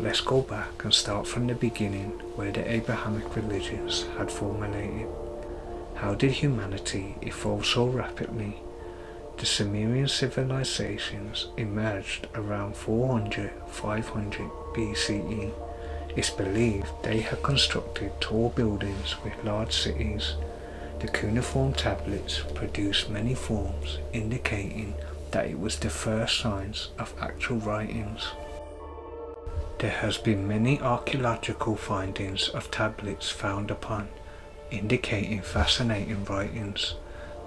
let's go back and start from the beginning where the Abrahamic religions had formulated. How did humanity evolve so rapidly? The Sumerian civilizations emerged around 400–500 BCE. It's believed they had constructed tall buildings with large cities. The cuneiform tablets produced many forms, indicating that it was the first signs of actual writings. There has been many archaeological findings of tablets found upon, indicating fascinating writings,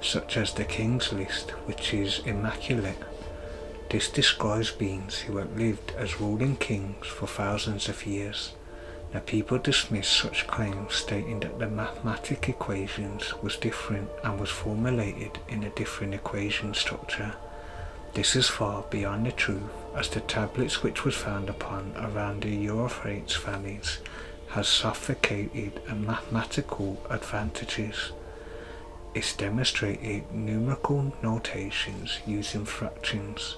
such as the King's List, which is immaculate. This describes beings who had lived as ruling kings for thousands of years. Now people dismiss such claims, stating that the mathematical equations was different and was formulated in a different equation structure. This is far beyond the truth, as the tablets which was found upon around the Euphrates valleys has sophisticated and mathematical advantages. It's demonstrated numerical notations using fractions.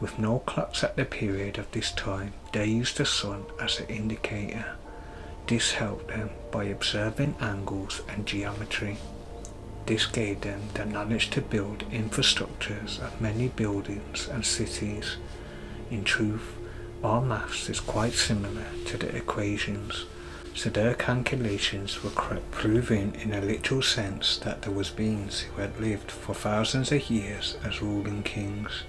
With no clocks at the period of this time, they used the sun as an indicator. This helped them by observing angles and geometry. This gave them the knowledge to build infrastructures of many buildings and cities. In truth, our maths is quite similar to the equations, so their calculations were correct, proving in a literal sense that there was beings who had lived for thousands of years as ruling kings.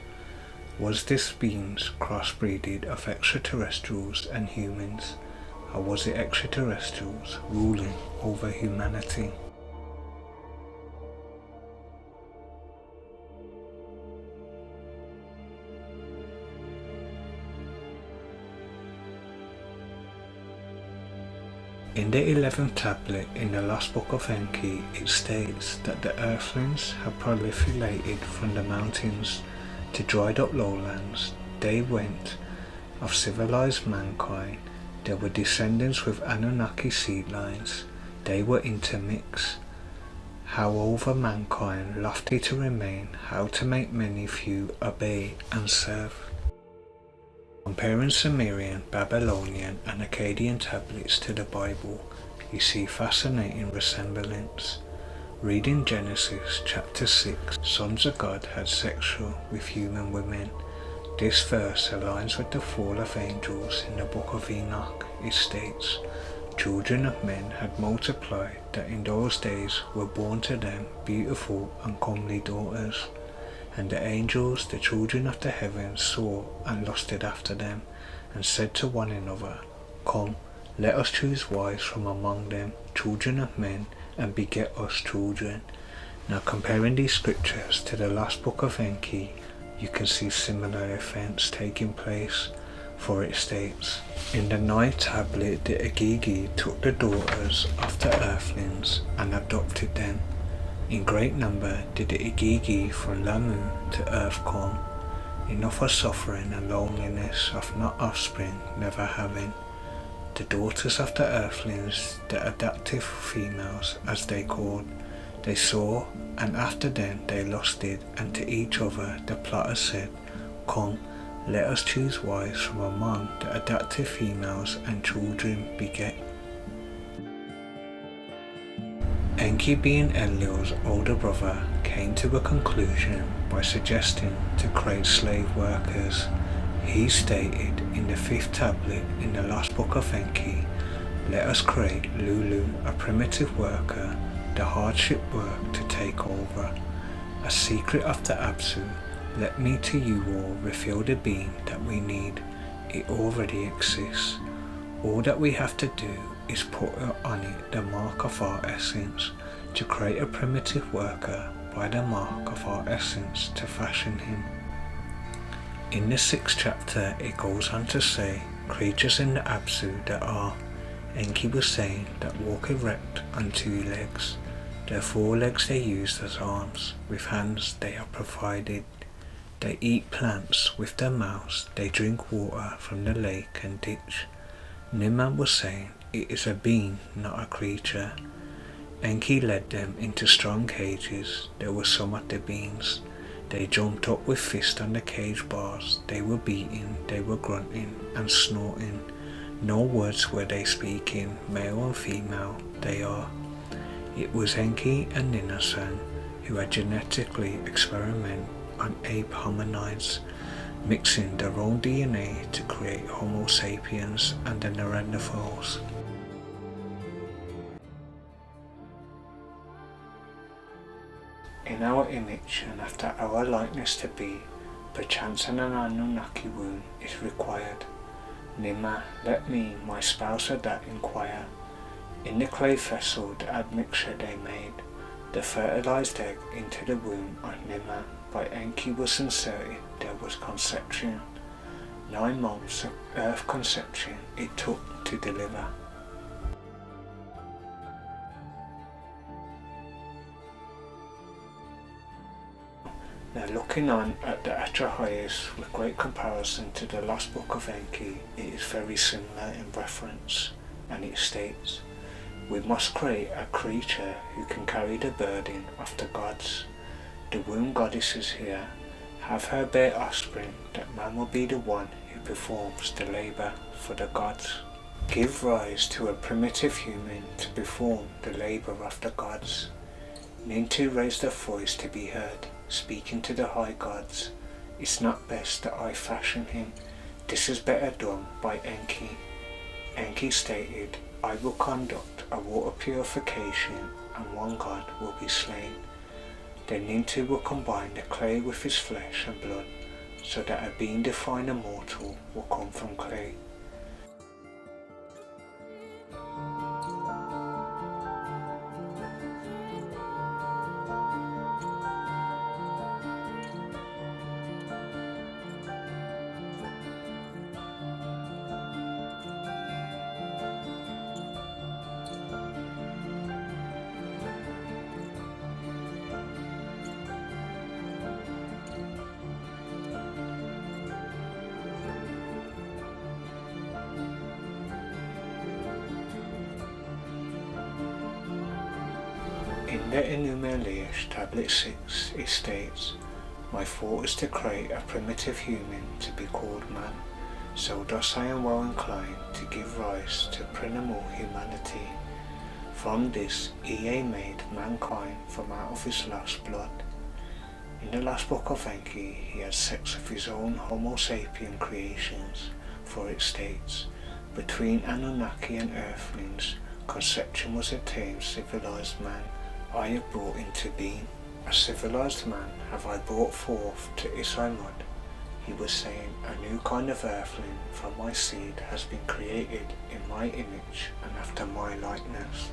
Was this beings crossbreeded of extraterrestrials and humans, or was it extraterrestrials ruling over humanity? In the 11th tablet in the last book of Enki, it states that the earthlings have proliferated from the mountains to dried up lowlands. They went of civilized mankind. There were descendants with Anunnaki seed lines. They were intermixed. How over mankind lofty to remain, how to make many few obey and serve. Comparing Sumerian, Babylonian and Akkadian tablets to the Bible, you see fascinating resemblance. Reading Genesis chapter 6, sons of God had sexual with human women. This verse aligns with the fall of angels in the book of Enoch. It states, children of men had multiplied, that in those days were born to them beautiful and comely daughters. And the angels, the children of the heavens, saw and lusted after them, and said to one another, come, let us choose wives from among them, children of men, and beget us children. Now comparing these scriptures to the last book of Enki, you can see similar events taking place, for it states, in the 9th tablet the Agigi took the daughters of the earthlings and adopted them. In great number did the Agigi from Lamu to earth come, enough for suffering and loneliness of not offspring never having. The daughters of the earthlings, the adaptive females as they called, they saw, and after them they lusted, and to each other the plotters said, come, let us choose wives from among the adaptive females and children beget. Enki, being Enlil's older brother, came to a conclusion by suggesting to create slave workers. He stated in the 5th tablet in the last book of Enki, let us create Lulu, a primitive worker, the hardship work to take over. A secret of the Absu, let me to you all reveal the being that we need. It already exists. All that we have to do is put on it the mark of our essence, to create a primitive worker by the mark of our essence to fashion him. In the 6th chapter it goes on to say, creatures in the Absu that are, Enki was saying, that walk erect on 2 legs. Their 4 legs they use as arms, with hands they are provided. They eat plants with their mouths, they drink water from the lake and ditch. Niman was saying, it is a being, not a creature. Enki led them into strong cages. There were some of the beings. They jumped up with fists on the cage bars. They were beating, they were grunting and snorting. Nor words were they speaking, male and female, they are. It was Enki and Ninasan who had genetically experimented on ape hominids, mixing their own DNA to create Homo sapiens and the Neanderthals. In our image and after our likeness to be, perchance an Anunnaki womb is required. Nima, let me, my spouse, at that inquire. In the clay vessel the admixture they made, the fertilized egg into the womb of Nima by Enki was inserted, there was conception. 9 months of earth conception it took to deliver. Now looking on at the Atrahasis with great comparison to the last book of Enki, it is very similar in reference, and it states, we must create a creature who can carry the burden of the gods. The womb goddesses here have her bear offspring, that man will be the one who performs the labour for the gods. Give rise to a primitive human to perform the labour of the gods. Nintu raised their voice to be heard, speaking to the high gods. It's not best that I fashion him. This is better done by Enki. Enki stated, I will conduct a water purification and one god will be slain. Then Nintu will combine the clay with his flesh and blood, so that a being divine and mortal will come from clay. In the Enumelish, Tablet 6, it states, my thought is to create a primitive human to be called man, so thus I am well inclined to give rise to primal humanity. From this Ea made mankind from out of his lost blood. In the last book of Enki, he had sex with his own Homo sapien creations, for it states, between Anunnaki and Earthlings, conception was attained civilized man. I have brought into being. A civilized man have I brought forth to Islamud. He was saying, a new kind of earthling from my seed has been created in my image and after my likeness.